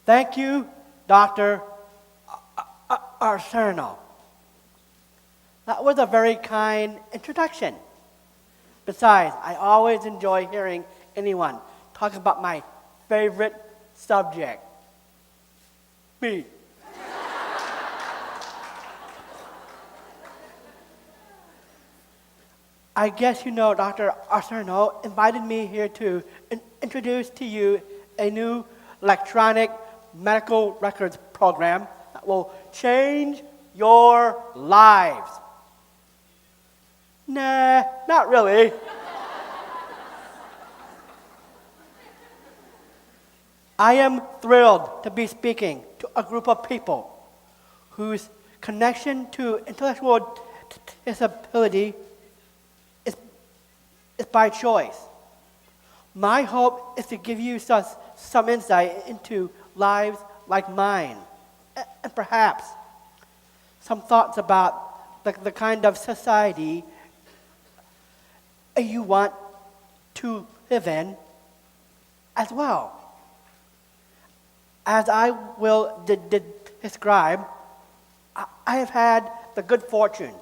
Thank you, Dr. Arcerno. That was a very kind introduction. Besides, I always enjoy hearing anyone talk about my favorite subject, me. I guess you know Dr. Arcerno invited me here to introduce to you a new electronic medical records program that will change your lives. Nah, not really. I am thrilled to be speaking to a group of people whose connection to intellectual disability is by choice. My hope is to give you some insight into lives like mine, and perhaps some thoughts about the kind of society you want to live in as well. As I will describe, I have had the good fortune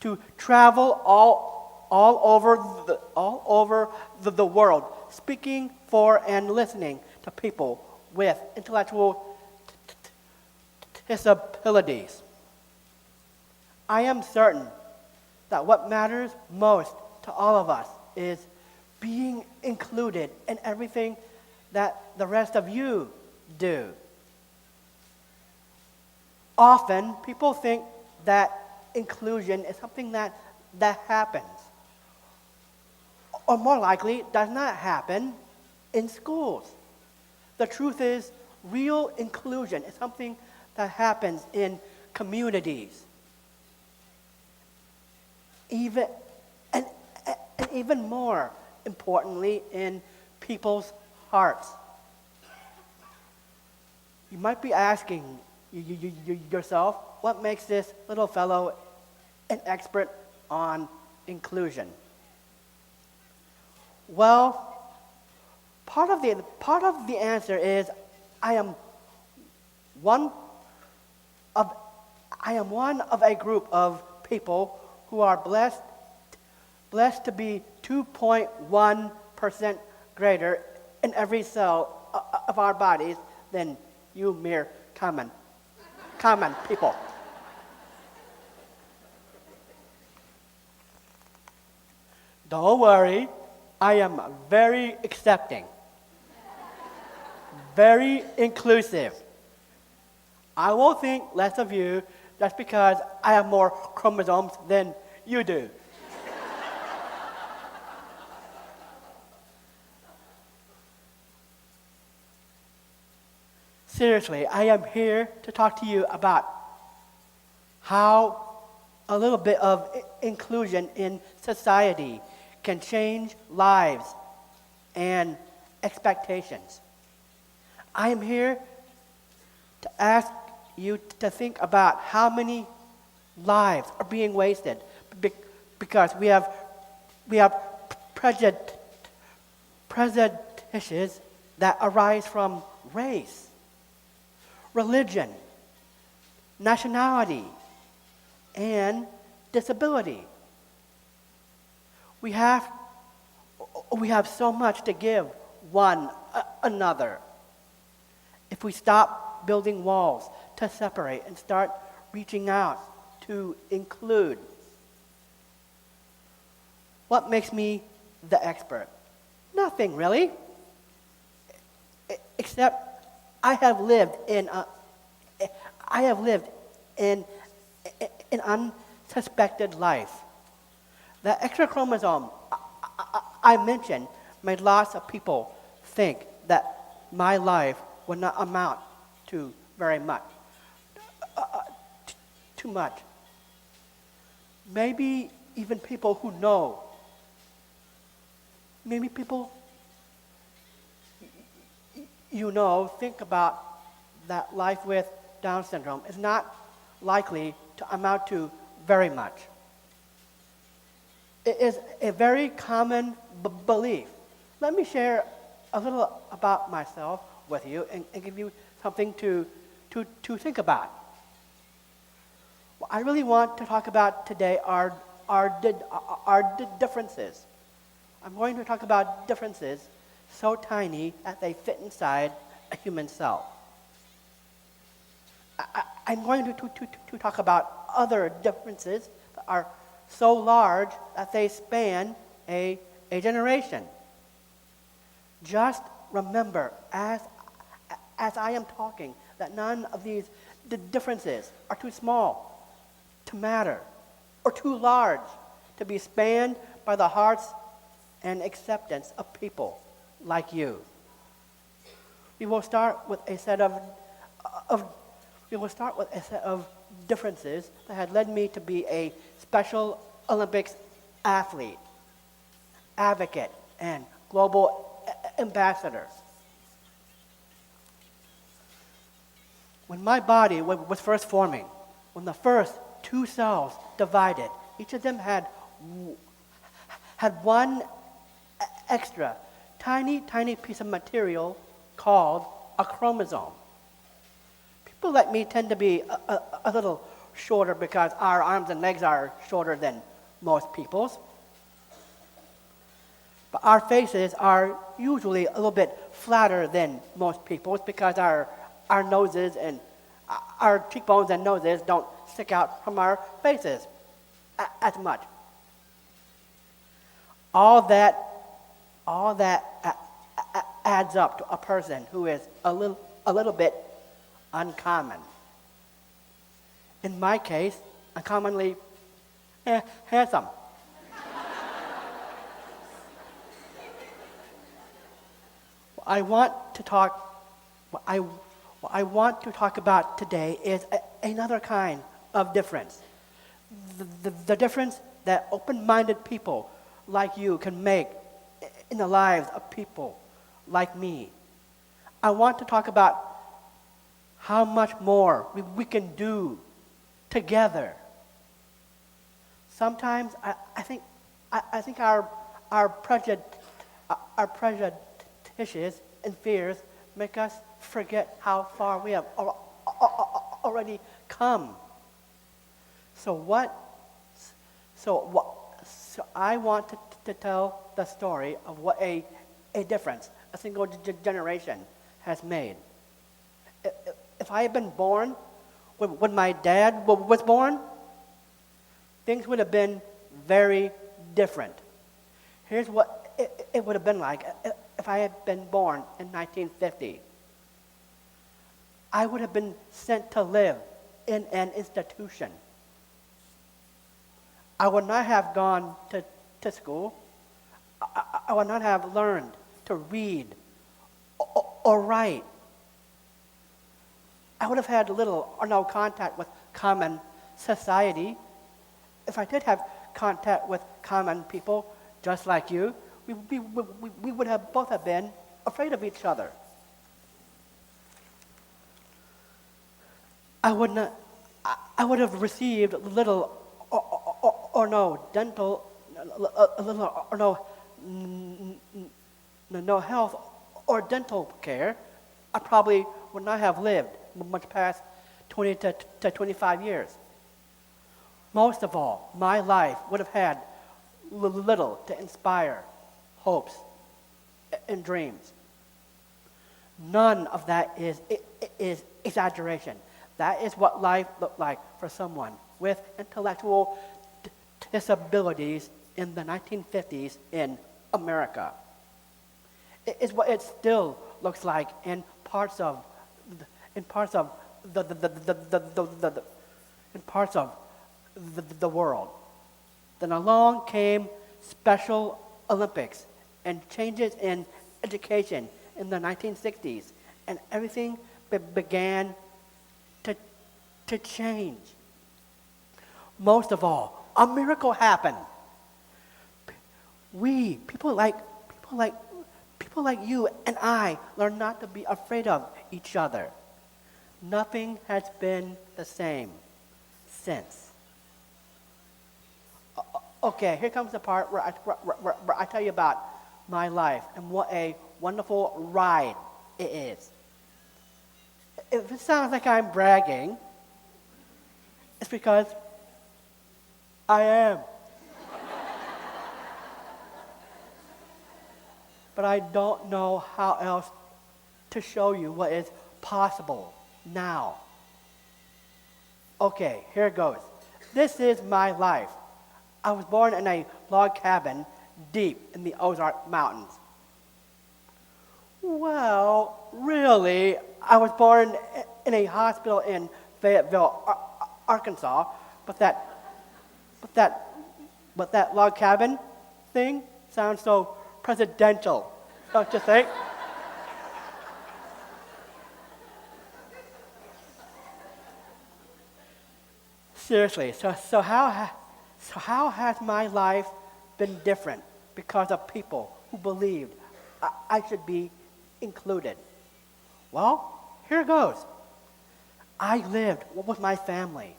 to travel all over the world, speaking for and listening to people with intellectual disabilities. I am certain that what matters most to all of us is being included in everything that the rest of you do. Often, people think that inclusion is something that happens, or more likely, does not happen in schools. The truth is, real inclusion is something that happens in communities. And even more importantly, in people's hearts. You might be asking yourself, what makes this little fellow an expert on inclusion? Well, part of the answer is I am one of a group of people who are blessed to be 2.1% greater in every cell of our bodies than you mere common people. Don't worry, I am very accepting, very inclusive. I won't think less of you just because I have more chromosomes than you do. Seriously, I am here to talk to you about how a little bit of inclusion in society can change lives and expectations. I am here to ask you to think about how many lives are being wasted because we have prejudices that arise from race, religion, nationality, and disability. We have so much to give one another. If we stop building walls to separate and start reaching out to include. What makes me the expert? Nothing really, except I have lived in an unsuspected life. The extra chromosome I mentioned made lots of people think that my life would not amount to very much, too much. Maybe even people who know. Maybe people you know think about that life with Down syndrome is not likely to amount to very much. It is a very common belief. Let me share a little about myself with you and give you something to think about. What I really want to talk about today are differences. I'm going to talk about differences so tiny that they fit inside a human cell. I'm going to talk about other differences that are so large that they span a generation. Just remember, as I am talking, that none of these differences are too small to matter or too large to be spanned by the hearts and acceptance of people like you. We will start with a set of differences that had led me to be a Special Olympics athlete, advocate, and global ambassador. When my body was first forming, when the first two cells divided, each of them had one extra tiny piece of material called a chromosome. People like me tend to be a little shorter because our arms and legs are shorter than most people's. But our faces are usually a little bit flatter than most people's because our noses and our cheekbones and noses don't stick out from our faces as much. All that adds up to a person who is a little bit uncommon. In my case, uncommonly handsome. What I want to talk about today is another kind of difference. The difference that open-minded people like you can make in the lives of people like me. I want to talk about how much more we can do together. Sometimes I think our prejudices and fears make us forget how far we have already come. So I want to tell the story of what a difference a single generation has made. If I had been born when my dad was born, things would have been very different. Here's what it would have been like if I had been born in 1950. I would have been sent to live in an institution. I would not have gone to school. I would not have learned to read or write. I would have had little or no contact with common society. If I did have contact with common people just like you, we would have both have been afraid of each other. I would have received little or no dental, little or no health or dental care. I probably would not have lived much past 20 to 25 years. Most of all, my life would have had little to inspire hopes and dreams. None of that is exaggeration. That is what life looked like for someone with intellectual disabilities in the 1950s in America. It is what it still looks like in parts of the world. Then along came Special Olympics and changes in education in the 1960s, and everything began to change. Most of all, a miracle happened. People like you and I, learned not to be afraid of each other. Nothing has been the same since. Okay, here comes the part where I tell you about my life and what a wonderful ride it is. if it sounds like I'm bragging, it's because I am. But I don't know how else to show you what is possible now. Okay, here it goes. This is my life. I was born in a log cabin deep in the Ozark Mountains. Well, really, I was born in a hospital in Fayetteville, Arkansas, but that log cabin thing sounds so presidential, don't you think? Seriously, so how has my life been different because of people who believed I should be included? Well, here goes. I lived with my family.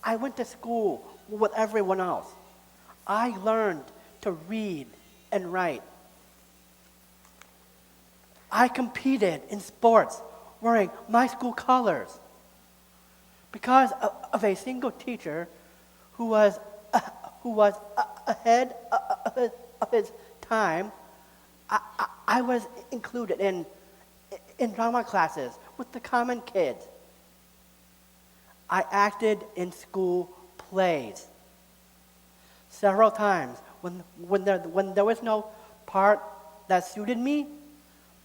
I went to school with everyone else. I learned to read and write. I competed in sports wearing my school colors. Because of a single teacher who was ahead of his time, I was included in drama classes with the common kids. I acted in school plays. Several times, when there was no part that suited me,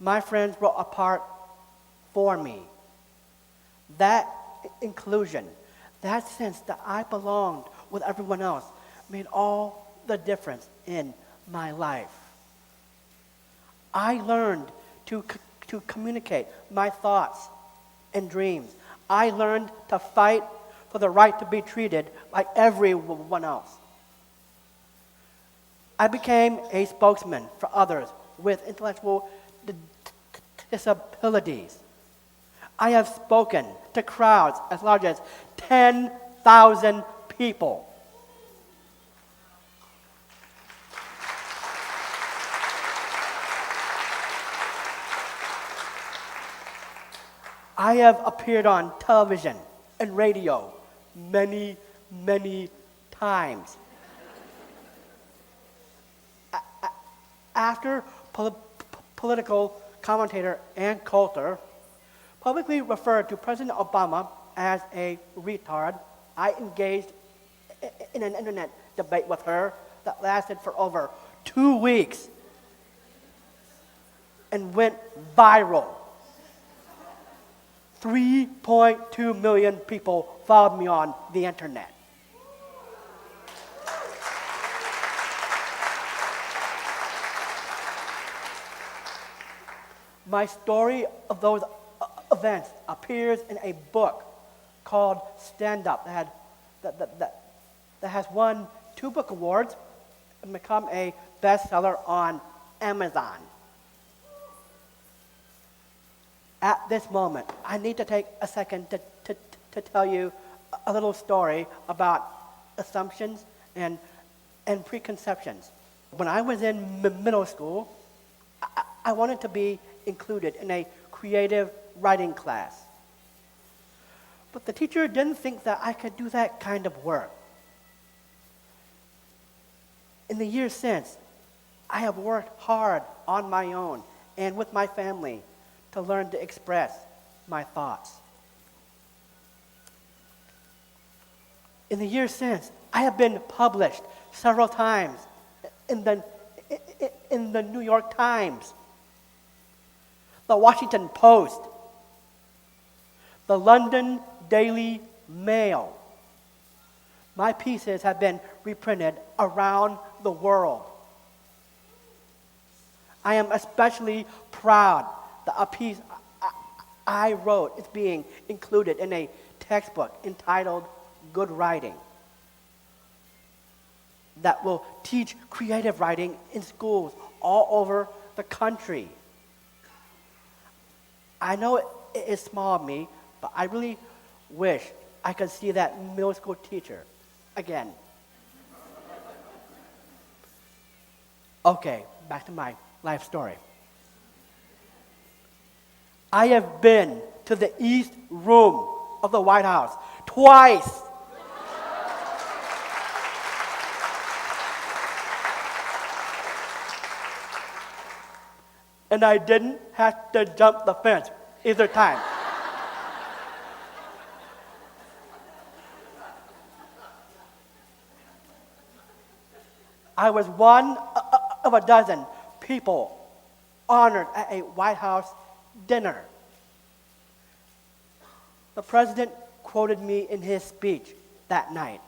my friends wrote a part for me. That inclusion, that sense that I belonged with everyone else, made all the difference in my life. I learned to communicate my thoughts and dreams. I learned to fight for the right to be treated like everyone else. I became a spokesman for others with intellectual disabilities. I have spoken to crowds as large as 10,000 people. I have appeared on television and radio many, many times. After political commentator Ann Coulter publicly referred to President Obama as a retard, I engaged in an internet debate with her that lasted for over 2 weeks and went viral. 3.2 million people followed me on the internet. My story of those events appears in a book called Stand Up that has won 2 book awards and become a bestseller on Amazon. At this moment, I need to take a second to tell you a little story about assumptions and preconceptions. When I was in middle school, I wanted to be included in a creative writing class. But the teacher didn't think that I could do that kind of work. In the years since, I have worked hard on my own and with my family to learn to express my thoughts. In the years since, I have been published several times in the New York Times, the Washington Post, the London Daily Mail. My pieces have been reprinted around the world. I am especially proud that a piece I wrote is being included in a textbook entitled Good Writing that will teach creative writing in schools all over the country. I know it is small of me, but I really wish I could see that middle school teacher again. Okay, back to my life story. I have been to the East Room of the White House twice. And I didn't have to jump the fence either time. I was one of a dozen people honored at a White House dinner. The president quoted me in his speech that night.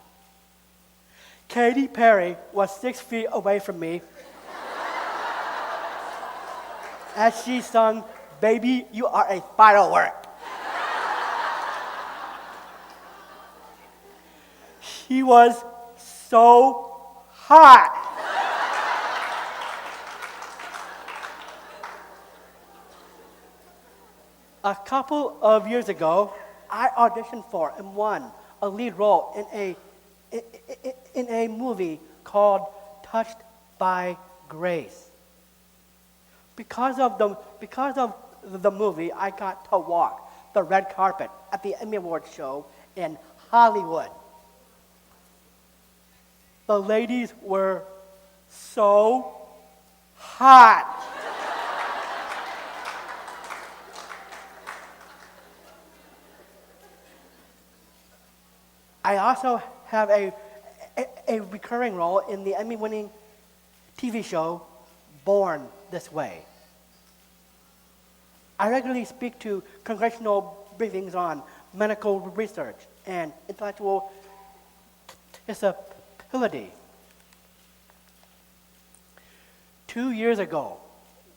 Katy Perry was 6 feet away from me as she sung, "Baby, you are a firework." She was so hot. A couple of years ago, I auditioned for and won a lead role in a movie called Touched by Grace. Because of the movie, I got to walk the red carpet at the Emmy Awards show in Hollywood. The ladies were so hot. I also have a recurring role in the Emmy-winning TV show Born This Way. I regularly speak to congressional briefings on medical research and intellectual disability. 2 years ago,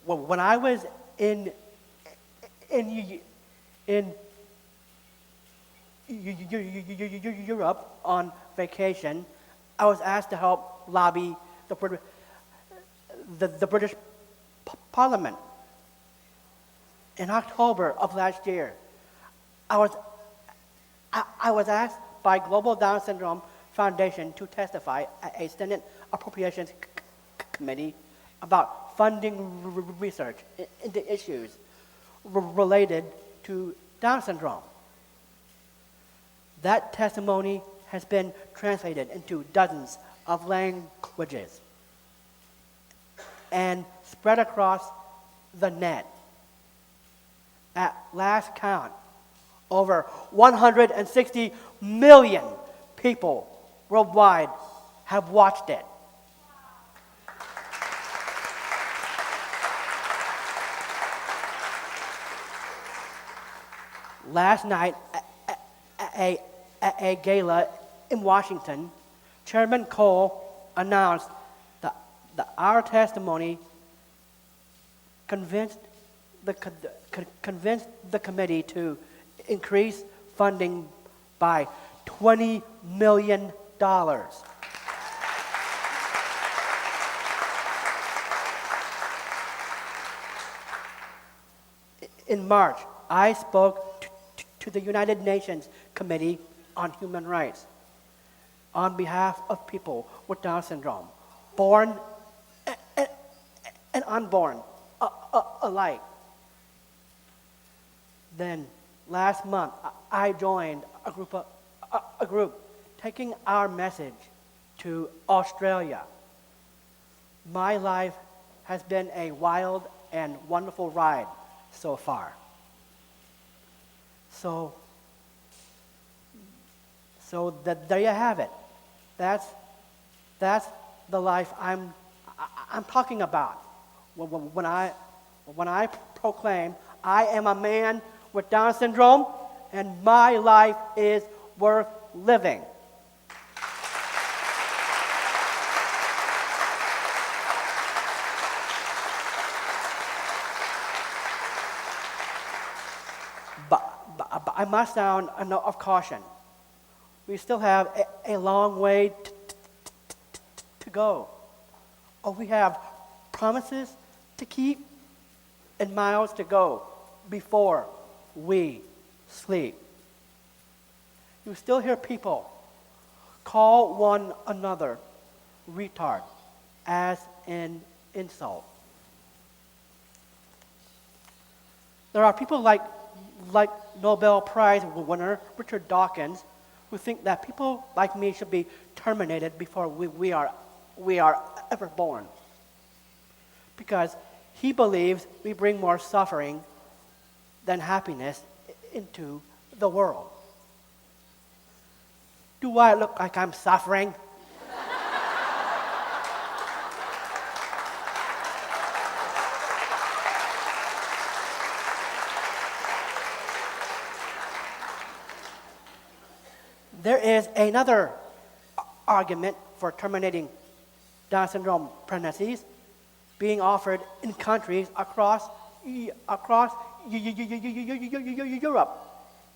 when I was in Europe on vacation, I was asked to help lobby the British Parliament. In October of last year, I was asked by Global Down Syndrome Foundation to testify at a Senate Appropriations Committee about funding research into issues related to Down syndrome. That testimony has been translated into dozens of languages and spread across the net. At last count, over 160 million people worldwide have watched it. Last night, at a gala in Washington, Chairman Cole announced that our testimony convinced the committee to increase funding by $20 million. In March, I spoke to the United Nations Committee on Human Rights on behalf of people with Down syndrome, born and unborn alike. Then, last month, I joined a group taking our message to Australia. My life has been a wild and wonderful ride so far. So there you have it. That's the life I'm talking about when I proclaim I am a man with Down syndrome and my life is worth living. But I must sound a note of caution. We still have a long way to go. We have promises to keep and miles to go before we sleep. You still hear people call one another retard as an insult. There are people like like Nobel Prize winner Richard Dawkins, who think that people like me should be terminated before we are ever born. Because he believes we bring more suffering than happiness into the world. Do I look like I'm suffering? There is another argument for terminating Down syndrome pregnancies being offered in countries across Europe.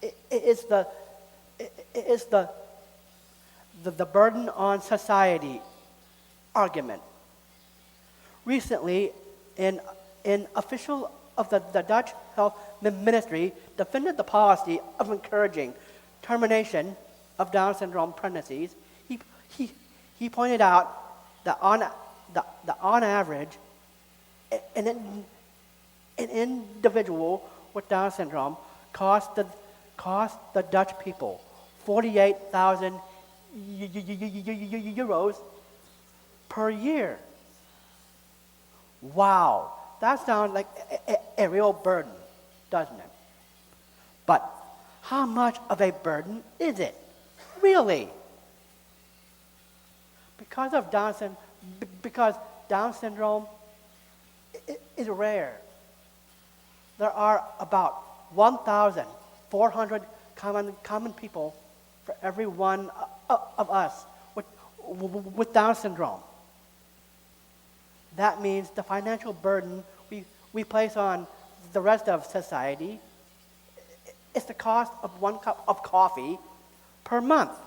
It is the burden on society argument. Recently, an official of the Dutch Health Ministry defended the policy of encouraging termination of Down syndrome pregnancies. He pointed out that on average, an individual with Down syndrome cost the Dutch people 48,000 euros per year. Wow, that sounds like a real burden, doesn't it? But how much of a burden is it, really? Because Down syndrome is rare. There are about 1,400 common people for every one of us with Down syndrome. That means the financial burden we place on the rest of society is the cost of 1 cup of coffee per month.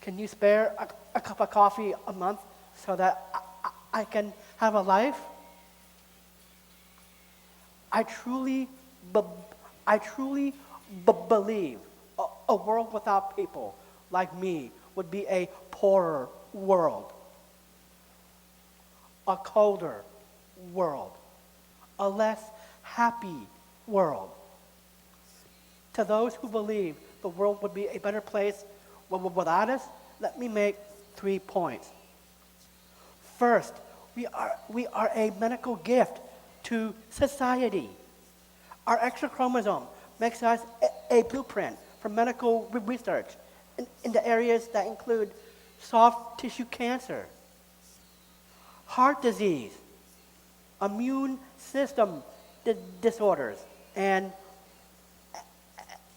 Can you spare a cup of coffee a month so that I can have a life? I truly believe a world without people like me would be a poorer world, a colder world, a less happy world. To those who believe the world would be a better place without us, let me make 3 points. First, we are a medical gift to society. Our extra chromosome makes us a blueprint for medical research in the areas that include soft tissue cancer, heart disease, immune system disorders, and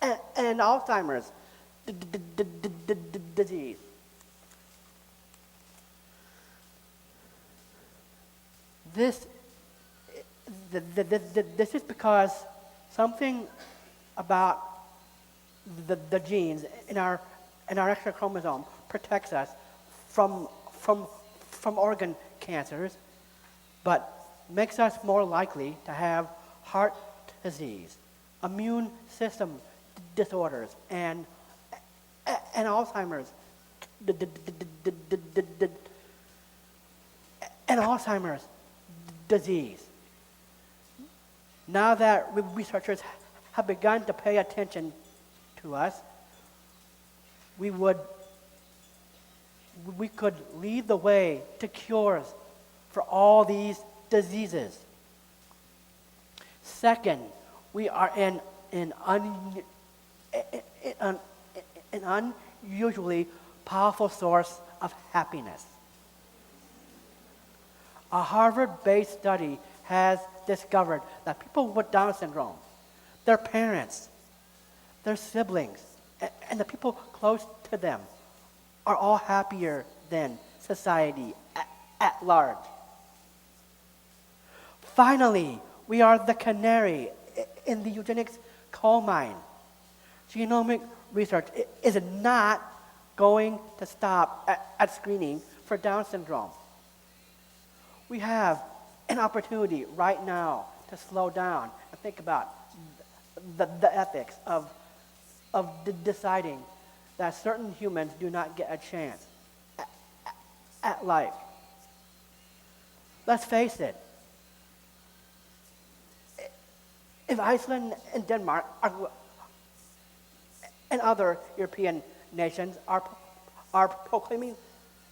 Alzheimer's disease. This is because something about the genes in our extra chromosome protects us from organ cancers, but makes us more likely to have heart disease, immune system disorders, and Alzheimer's disease. Now that researchers have begun to pay attention to us, we could lead the way to cures for all these diseases. Second, we are an unusually powerful source of happiness. A Harvard-based study has discovered that people with Down syndrome, their parents, their siblings, and the people close to them are all happier than society at large. Finally, we are the canary in the eugenics coal mine. Genomic research is not going to stop at screening for Down syndrome. We have an opportunity right now to slow down and think about the ethics of deciding that certain humans do not get a chance at life. Let's face it, if Iceland and Denmark and other European nations are proclaiming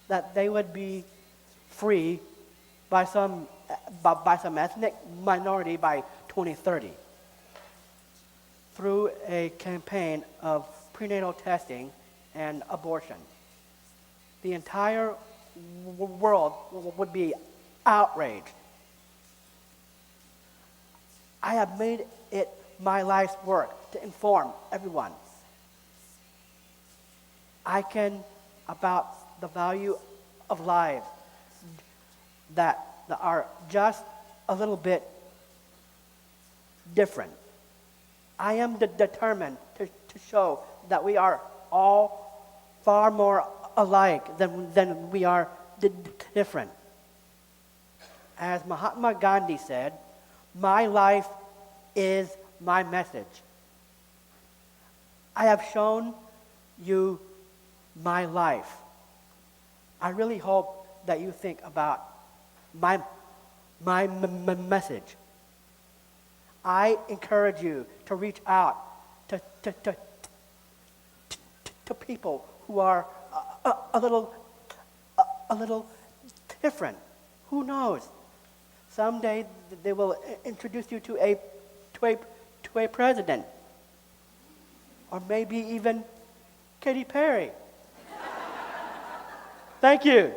that they would be free by some ethnic minority by 2030 through a campaign of prenatal testing and abortion. The entire world would be outraged. I have made it my life's work to inform everyone. I can about the value of lives that are just a little bit different. I am determined to show that we are all far more alike than we are different. As Mahatma Gandhi said, my life is my message. I have shown you my life. I really hope that you think about my message. I encourage you to reach out to people who are a little different. Who knows? Someday they will introduce you to a president, or maybe even Katy Perry. Thank you.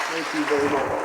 Thank you very much.